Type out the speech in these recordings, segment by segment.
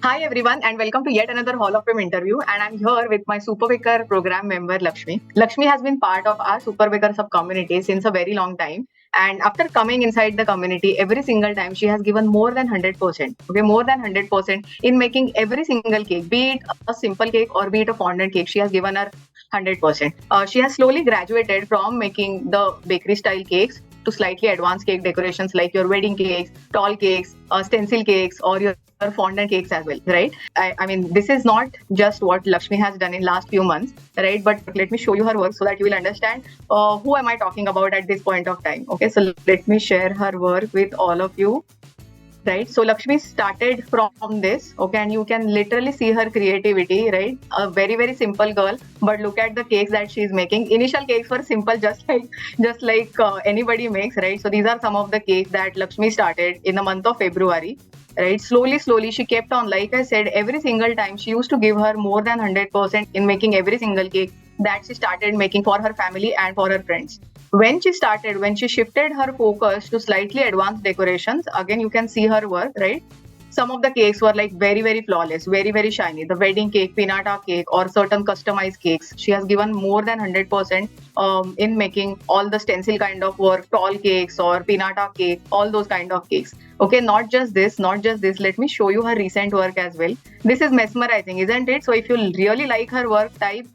Hi everyone and welcome to yet another Hall of Fame interview, and I'm here with my Super Baker program member Lakshmi. Lakshmi has been part of our Super Baker sub community since a very long time, and after coming inside the community every single time she has given more than 100%, okay, more than 100% in making every single cake, be it a simple cake or be it a fondant cake. She has given her 100%. She has slowly graduated from making the bakery style cakes to slightly advanced cake decorations like your wedding cakes, tall cakes, stencil cakes, or your fondant cakes as well, right? I mean, this is not just what Lakshmi has done in last few months, right? But let me show you her work so that you will understand who am I talking about at this point of time. Okay, so let me share her work with all of you. Right, so Lakshmi started from this, okay, and you can literally see her creativity, right? A very simple girl, but look at the cakes that she's making. Initial cakes were simple, just like anybody makes, right? So these are some of the cakes that Lakshmi started in the month of February, right? Slowly she kept on. Like I said, every single time she used to give her more than 100% in making every single cake that she started making for her family and for her friends. When she shifted her focus to slightly advanced decorations, again you can see her work, right? Some of the cakes were like very flawless, very shiny. The wedding cake, pinata cake, or certain customized cakes. She has given more than 100% in making all the stencil kind of work, tall cakes or pinata cake, all those kind of cakes. Okay, not just this. Let me show you her recent work as well. This is mesmerizing, isn't it? So if you really like her work, type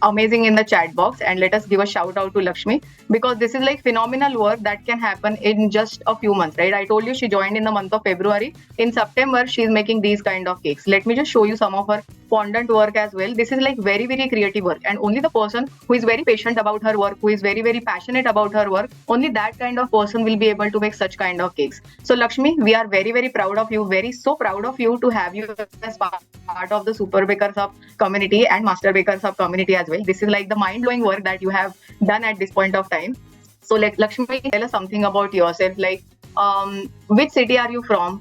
amazing in the chat box and let us give a shout out to Lakshmi, because this is like phenomenal work that can happen in just a few months, right? I told you she joined in the month of February. In September she's making these kind of cakes. Let me just show you some of her fondant work as well. This is like very creative work, and only the person who is very patient about her work, who is very passionate about her work, only that kind of person will be able to make such kind of cakes. So Lakshmi, we are very proud of you, very so proud of you to have you as part of the Super Baker sub community and Master Baker sub community as well. This is like the mind blowing work that you have done at this point of time. So let Lakshmi tell us something about yourself, like which city are you from,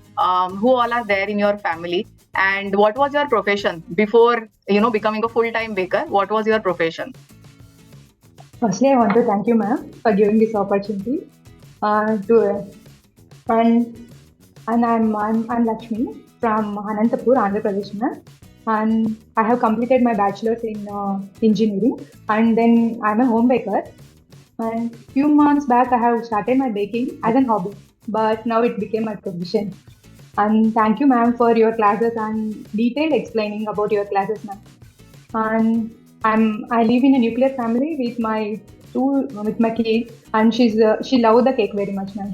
who all are there in your family, and what was your profession before becoming a full-time baker? What was your profession? Firstly, I want to thank you, ma'am, for giving this opportunity. To and I'm Lakshmi from Anantapur, Andhra Pradesh, ma'am. And I have completed my bachelor's in engineering, and then I'm a home baker. And few months back, I have started my baking as an hobby, but now it became my profession. And thank you, ma'am, for your classes and detailed explaining about your classes, ma'am. And I live in a nuclear family with my kid, and she loved the cake very much, ma'am.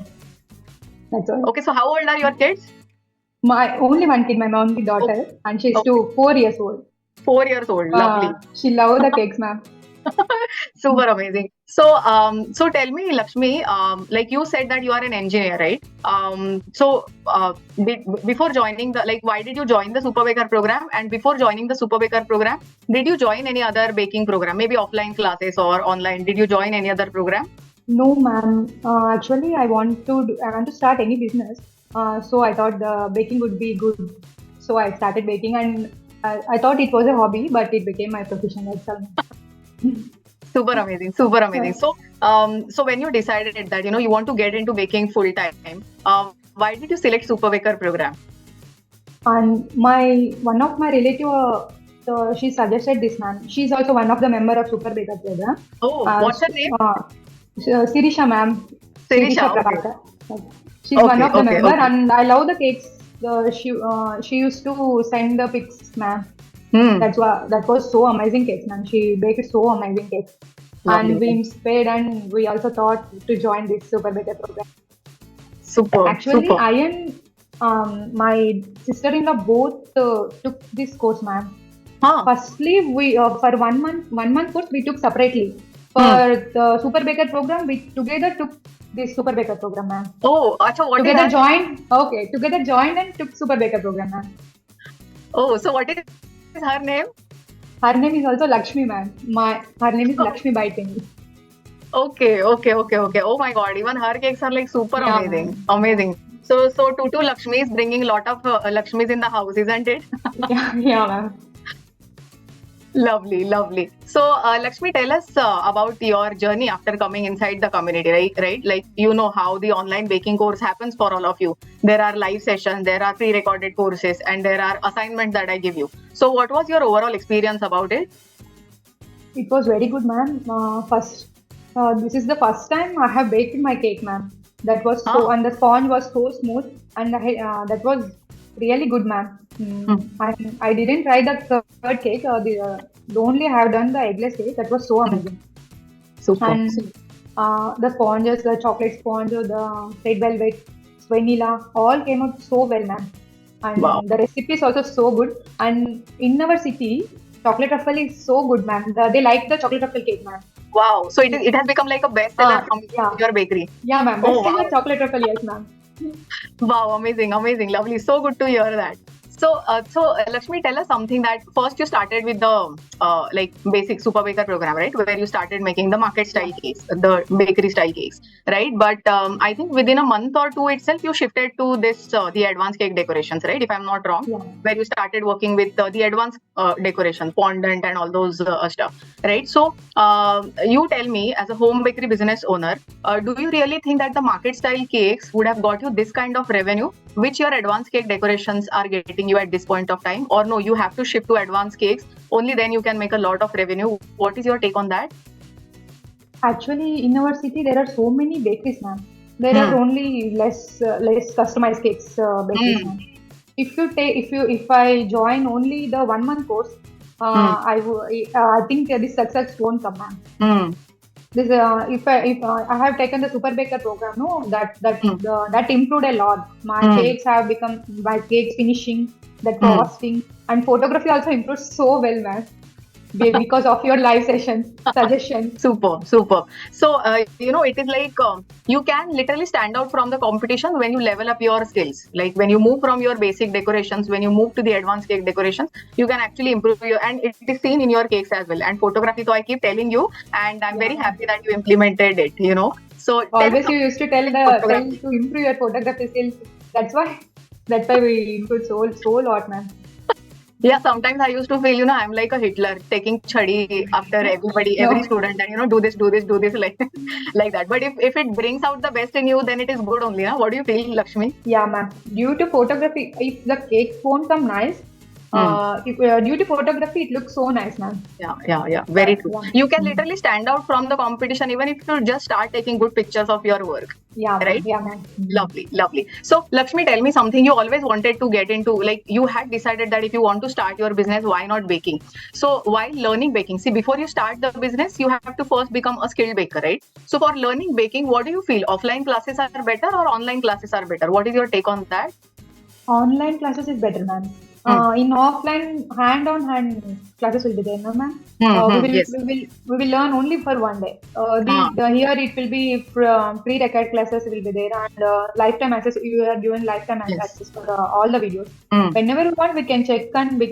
That's all. Okay, so how old are your kids? My only one kid, my only daughter, and she's Okay. 4 years old. 4 years old, lovely. She loved the cakes, ma'am. Super amazing. So tell me, Lakshmi, like you said that you are an engineer, right? Before joining why did you join the Super Baker program? And before joining the Super Baker program, did you join any other baking program, maybe offline classes or online? Did you join any other program? No, ma'am. Actually, I want to start any business. So I thought the baking would be good. So I started baking, and I thought it was a hobby, but it became my profession. That's all. Super amazing, super amazing. So when you decided that you want to get into baking full time, why did you select Super Baker program? And one of my relative, she suggested this, ma'am. She's also one of the member of Super Baker program. Oh, what's her name? Sirisha, ma'am. Sirisha, okay. Prabhakar. She's one of the member, and I love the cakes. She used to send the pics, ma'am. That was so amazing cakes, ma'am. She baked so amazing cakes. Lovely. And we inspired, and we also thought to join this Super Baker program. Super. Actually, super. I and my sister-in-law both took this course, ma'am. Huh. Firstly, we for 1 month course we took separately. For the Super Baker program, we together took this Super Baker program, ma'am. Oh, acha, what together is joined. Okay, together joined and took Super Baker program, ma'am. Oh, so what is her name? Her name is also Lakshmi, ma'am. Her name is Lakshmi Baiting. Okay. Oh my God, even her cakes are like super amazing. So two Lakshmis bringing a lot of Lakshmis in the house, isn't it? yeah, ma'am. Lovely, lovely. So, Lakshmi, tell us about your journey after coming inside the community, right? Right? Like, you know how the online baking course happens for all of you. There are live sessions, there are pre-recorded courses, and there are assignments that I give you. So, what was your overall experience about it? It was very good, ma'am. This is the first time I have baked my cake, ma'am. That was so, Ah, and the sponge was so smooth, and that was really good, ma'am. hmm, I didn't try the third cake. The only I have done the eggless cake. That was so hmm. amazing. Super. And the sponges, the chocolate sponge, the red velvet, vanilla, all came out so well, ma'am. Wow. And the recipe is also so good. And in our city, chocolate truffle is so good, ma'am. They like the chocolate truffle cake, ma'am. Wow. So, it has become like a bestseller from Yeah, your bakery. yeah, ma'am. Oh, Best seller wow. chocolate truffle, yes, ma'am. Wow, amazing, amazing, lovely. So good to hear that. So, Lakshmi, tell us something that first you started with the like basic super baker program, right? Where you started making the market Yeah, style cakes, the bakery style cakes, right? But I think within a month or two itself, you shifted to this the advanced cake decorations, right? If I'm not wrong, yeah. where you started working with the advanced decoration, fondant, and all those stuff, right? So, you tell me, as a home bakery business owner, do you really think that the market style cakes would have got you this kind of revenue, which your advanced cake decorations are getting you at this point of time? Or no, you have to shift to advanced cakes, only then you can make a lot of revenue. What is your take on that? Actually, in our city, there are so many bakeries, ma'am. There are Hmm. only less customized cakes bakeries, Hmm. ma'am. If I join only the 1 month course, Hmm. I think this success won't come, ma'am. Hmm. This if I have taken the super baker program, no, Hmm. that improved a lot. My Hmm. cakes have become my cakes finishing, the Hmm. frosting, and photography also improved so well, ma'am. Because of your live sessions, suggestions. Super, super. So, it is like you can literally stand out from the competition when you level up your skills. Like when you move from your basic decorations, when you move to the advanced cake decorations, you can actually improve your, and it is seen in your cakes as well. And photography, so I keep telling you, and I'm Yeah, very ma'am. happy that you implemented it. So, tell us Always you about used to tell photography. to improve your photography skills. That's why we improved so lot, man. Yeah, sometimes I used to feel, I'm like a Hitler taking chadi after everybody, every No, student, and do this, like like that. But if it brings out the best in you, then it is good only. What do you feel, Lakshmi? yeah, ma'am. Due to photography, if the cake won't come nice, Hmm. due to photography, it looks so nice, ma'am. Yeah. Very true. Yeah, You can literally stand out from the competition even if you just start taking good pictures of your work, yeah, ma'am. right? Yeah, ma'am. Lovely, lovely. So, Lakshmi, tell me something you always wanted to get into. Like you had decided that if you want to start your business, why not baking? So, while learning baking, see, before you start the business, you have to first become a skilled baker, right? So, for learning baking, what do you feel? Offline classes are better or online classes are better? What is your take on that? Online classes is better, ma'am. Hmm. In offline, hand-on-hand classes will be there, no, ma'am. Yes. We will learn only for 1 day. Ah, Here it will be pre-recorded classes will be there, and lifetime access. You are given lifetime yes. access for all the videos. Hmm. Whenever we want, we can check and we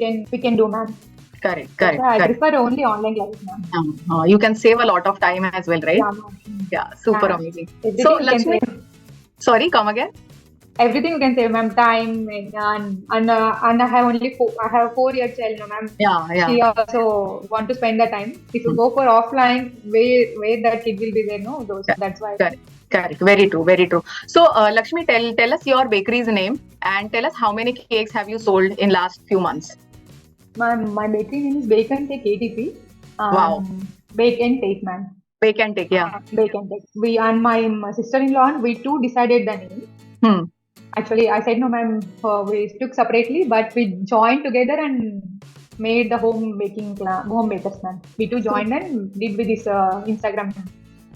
can do, ma'am. Correct, That's correct, why I correct. prefer only online classes, ma'am. You can save a lot of time as well, right? Yeah, ma'am. Yeah, super Yeah, amazing. So, everything we can Lakshmi, save. sorry, come again. Everything you can say, ma'am. Time and I have only I have 4 year child, no, ma'am. Yeah. She also want to spend the time. If you go for offline, where that kid will be there, no, those. That's why. Correct, correct. Very true, very true. So, Lakshmi, tell us your bakery's name and tell us how many cakes have you sold in last few months. My bakery name is Bake and Take ATP. Wow, Bake and Take, ma'am. bake and take, yeah. Bake and Take. We and my sister-in-law, we two decided the name. Hmm. Actually, I said no, ma'am. We took separately, but we joined together and made the home bakers, ma'am. We two So joined and did with this Instagram home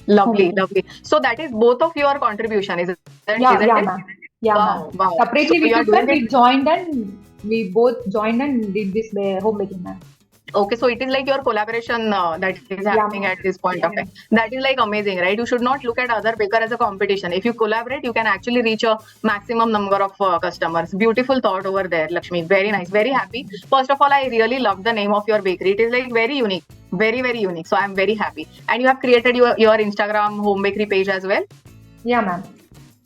lovely, baking. lovely. So that is both of your contribution, isn't Yeah, it? ma'am. Yeah, ma'am. Wow, wow. So Separately we you are took doing and it. we joined and we both joined and did this home baking, ma'am. Okay, so it is like your collaboration that is Yeah, happening ma'am. at this point Yeah, of time. ma'am. That is like amazing, right? You should not look at other baker as a competition. If you collaborate, you can actually reach a maximum number of customers. Beautiful thought over there, Lakshmi. Very nice. Very happy. First of all, I really love the name of your bakery. It is like very unique, very unique. So I'm very happy. And you have created your Instagram home bakery page as well. Yeah, ma'am.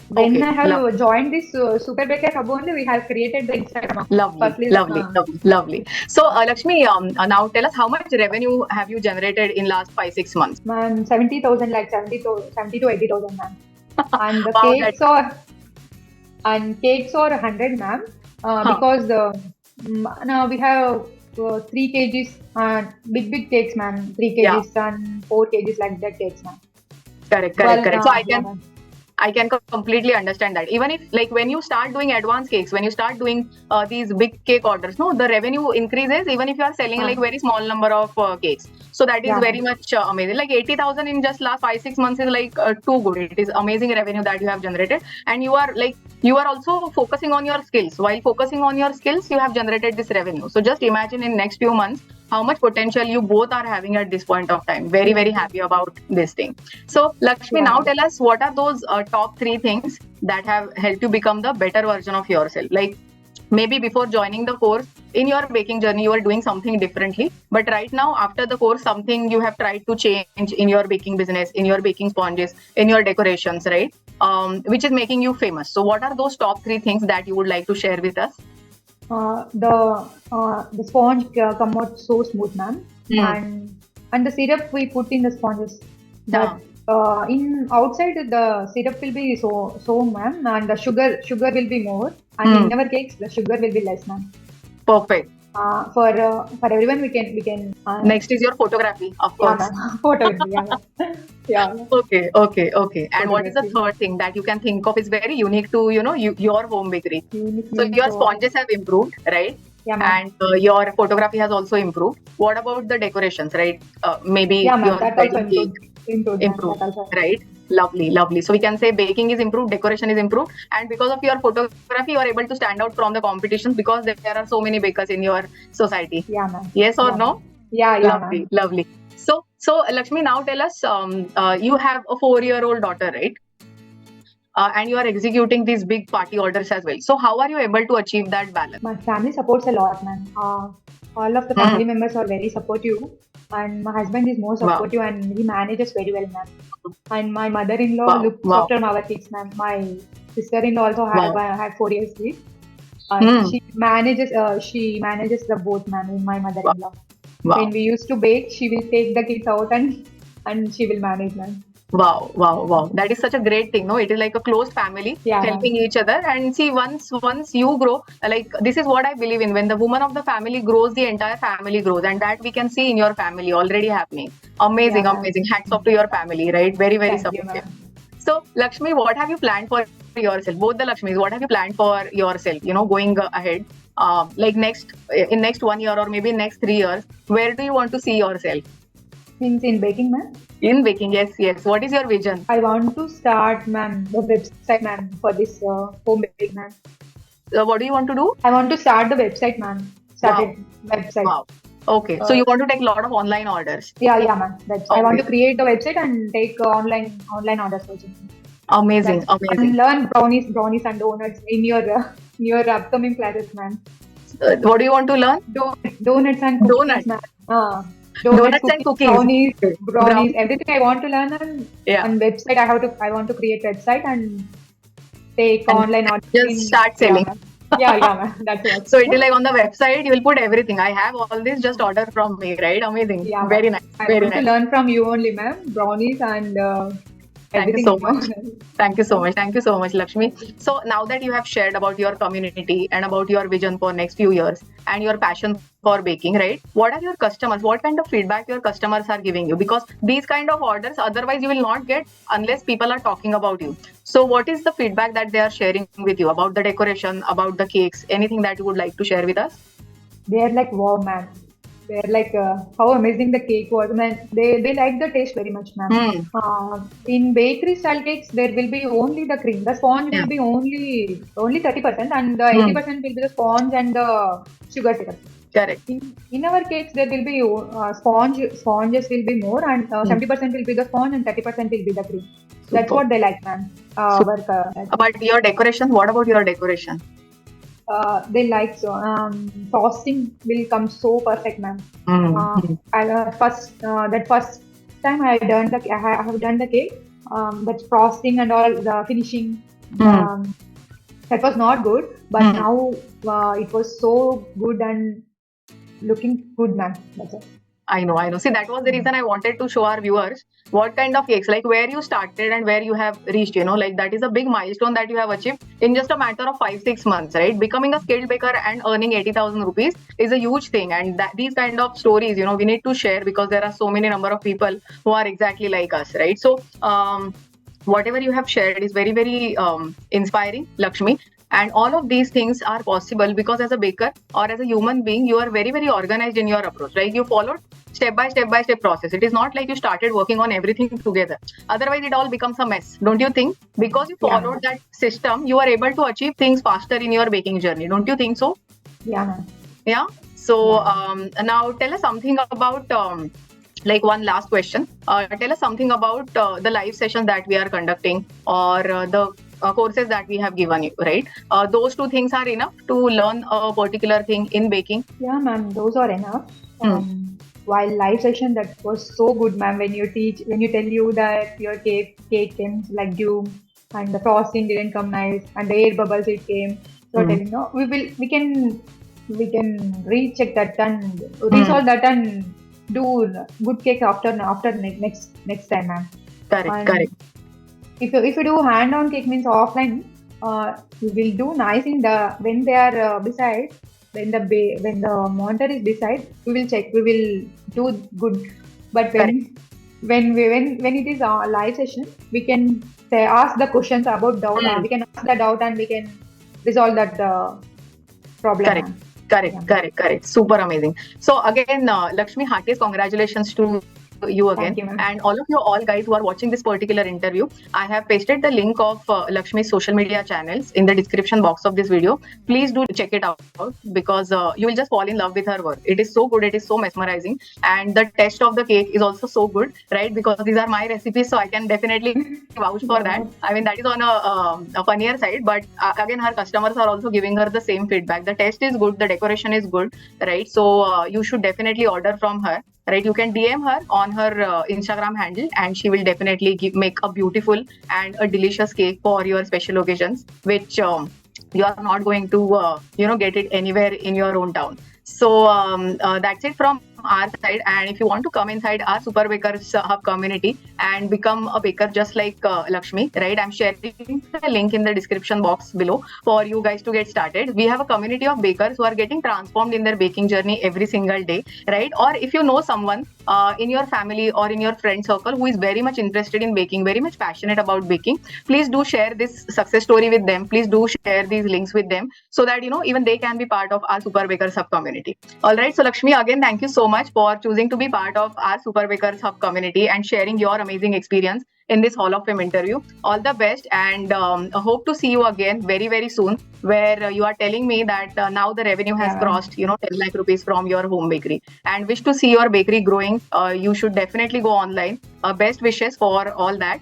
When Okay, I have joined this Super Baker Hub only, we have created the Instagram. lovely, Firstly, lovely, lovely, lovely. So, Lakshmi, now tell us how much revenue have you generated in last 5 6 months? man, 70,000, like 70 to 80,000, man. And the Wow, that. cakes are 100, ma'am. Huh, Because now we have 3 kgs, big cakes, ma'am. 3 yeah, kgs and 4 kgs like that cakes, ma'am. correct, correct, Well, correct. So yeah, ma'am. I can completely understand that. Even if, like, when you start doing advanced cakes, when you start doing these big cake orders, no, the revenue increases even if you are selling like very small number of cakes. So that is Yeah, very ma'am. much amazing. Like 80,000 in just last 5 6 months is like too good. It is amazing revenue that you have generated, and you are also focusing on your skills. While focusing on your skills, you have generated this revenue. So just imagine in next few months how much potential you both are having at this point of time. Very Yeah, very ma'am. happy about this thing. So, Lakshmi, Yeah, now ma'am. tell us what are those top three things that have helped you become the better version of yourself? Like maybe before joining the course, in your baking journey, you were doing something differently. But right now, after the course, something you have tried to change in your baking business, in your baking sponges, in your decorations, right? Which is making you famous. So, what are those top three things that you would like to share with us? The sponge come out so smooth, ma'am. Hmm. And the syrup we put in the sponges, that Yeah. in outside the syrup will be so, ma'am, and the sugar will be more, and Hmm. in our cakes the sugar will be less, ma'am. Perfect. For everyone we can Next is your photography, of yeah, course. ma'am. Photography, yeah, ma'am. Yeah, Okay, okay, okay. And what is the photography. third thing that you can think of is very unique to your home bakery? Unique So means your sponges have improved, right? yeah, ma'am. And your photography has also improved. What about the decorations, right? Maybe Yeah, ma'am. your That also wedding cake improved, ma'am. improved, That also. right? Lovely, lovely. So we can say baking is improved, decoration is improved, and because of your photography, you are able to stand out from the competitions because there are so many bakers in your society. Yeah, ma'am. Yes or Yeah, no? ma'am. Yeah, Lovely, ma'am. lovely. So Lakshmi, now tell us, you have a 4-year-old daughter, right? And you are executing these big party orders as well. So how are you able to achieve that balance? My family supports a lot, man. All of the Hmm. family members are very supportive, and my husband is more Wow, supportive, and he manages very well, man. And my mother-in-law wow, looks wow, after our kids, man. My sister-in-law also wow. had 4 years kid, and Hmm. she manages the both, man. In my Wow, mother-in-law, when wow. we used to bake, she will take the kids out and she will manage, man. Wow, wow, wow. That is such a great thing, no? It is like a closed family Yeah, man. helping each other. And see, once you grow, like this is what I believe in. When the woman of the family grows, the entire family grows. And that we can see in your family already happening. Yeah, Amazing, man. amazing. Hats off to your family, right? Very, very Thank you, supportive. man. So, Lakshmi, what have you planned for yourself? Both the Lakshmis, what have you planned for yourself? Going ahead, like next 1 year or maybe next 3 years, where do you want to see yourself Means in baking, man. in baking? Yes, yes. What is your vision? I want to start, ma'am, the website, ma'am, for this home baking, ma'am. What do you want to do? I want to start the website, ma'am. Wow, Started website. wow. Okay, so Uh, you want to take a lot of online orders. yeah, ma'am. I want Okay, to create the website and take online orders also. amazing, That's amazing. and learn brownies and donuts in your upcoming classes, ma'am. What do you want to learn? Donuts and cookies, Donuts, ma'am. Donuts, donuts and cookies, cookies. Okay. brownies, Brownies. everything I want to learn, Yeah, and website. I want to create website and take and online orders just in, start yeah, selling. ma'am. Yeah, ma'am. That's what. So it is like on the website, you will put everything. I have all this, just order from me, right? Amazing. Yeah, Very ma'am. nice. I Very want to nice. learn from you only, ma'am. Brownies and Thank you everything so you know. much. Thank you so much. Thank you so much, Lakshmi. So now that you have shared about your community and about your vision for next few years and your passion for baking, right? What are your customers? What kind of feedback your customers are giving you? Because these kind of orders, otherwise you will not get unless people are talking about you. So what is the feedback that they are sharing with you about the decoration, about the cakes, anything that you would like to share with us? They're like, wow, man. They're like, how amazing the cake was, man. They like the taste very much, ma'am. Hmm. In bakery style cakes, there will be only the cream. The sponge Yeah. will be only 30%, and the Hmm. 80% will be the sponge and the sugar syrup. Correct. In our cakes, there will be sponges will be more, and Hmm. 70% will be the sponge and 30% will be the cream. That's Super. what they like, man. Super. But your decoration, what about your decoration? They like so frosting will come so perfect, ma'am. Mm. That first time I have done the cake. That frosting and all the finishing Um, that was not good, but Hmm. now it was so good and looking good, ma'am. That's it. I know. See, that was the reason I wanted to show our viewers what kind of cakes, like where you started and where you have reached, like that is a big milestone that you have achieved in just a matter of 5-6 months, right? Becoming a skilled baker and earning 80,000 rupees is a huge thing. And these kind of stories, we need to share because there are so many number of people who are exactly like us, right? So, whatever you have shared is very, very inspiring, Lakshmi. And all of these things are possible because as a baker or as a human being, you are very, very organized in your approach, right? You followed step by step process. It is not like you started working on everything together. Otherwise, it all becomes a mess, don't you think? Because you Yeah, followed that system, you are able to achieve things faster in your baking journey. Don't you think so? yeah, ma'am. Yeah. So Yeah. now tell us something about like one last question. Tell us something about the live sessions that we are conducting or the courses that we have given you, right? Those two things are enough to learn a particular thing in baking. Yeah, ma'am, those are enough. Hmm. While live session, that was so good, ma'am. When you tell you that your cake came like dew, and the frosting didn't come nice, and the air bubbles it came. So Hmm. telling no, we can recheck that and Hmm. resolve that and do good cake after next time, ma'am. Correct. And Correct. if you do hand-on cake means offline, you will do nice in the when they are beside when the monitor is beside, we will check, we will do good. But Correct. when it is a live session, we can say, ask the questions about doubt. Hmm. We can ask the doubt and we can resolve that problem, Correct. ma'am. Correct. Yeah. Correct. Super amazing. So again, Lakshmi, heartiest congratulations to you again, Thank you, ma'am. and all of you all guys who are watching this particular interview. I have pasted the link of Lakshmi's social media channels in the description box of this video. Please do check it out because you will just fall in love with her work. It is so good. It is so mesmerizing, and the taste of the cake is also so good, right? Because these are my recipes, so I can definitely vouch for that. Yeah. I mean, that is on a funnier side, but again, her customers are also giving her the same feedback. The taste is good, the decoration is good, right? So you should definitely order from her, right? You can DM her on her Instagram handle, and she will definitely make a beautiful and a delicious cake for your special occasions, which you are not going to get it anywhere in your own town. So that's it from our side. And if you want to come inside our Super Bakers Hub community and become a baker just like Lakshmi, right? I'm sharing the link in the description box below for you guys to get started. We have a community of bakers who are getting transformed in their baking journey every single day, right? Or if you know someone in your family or in your friend circle who is very much interested in baking, very much passionate about baking, please do share this success story with them. Please do share these links with them so that even they can be part of our Super Bakers Hub community. All right. So Lakshmi, again, thank you so much for choosing to be part of our Super Bakers Hub community and sharing your amazing experience in this Hall of Fame interview. All the best, and I hope to see you again very, very soon, where you are telling me that now the revenue has Yeah. crossed 10 lakh rupees from your home bakery, and wish to see your bakery growing. You should definitely go online. Best wishes for all that.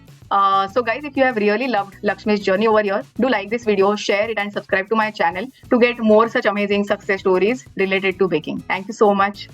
So guys, if you have really loved Lakshmi's journey over here, do like this video, share it, and subscribe to my channel to get more such amazing success stories related to baking. Thank you so much.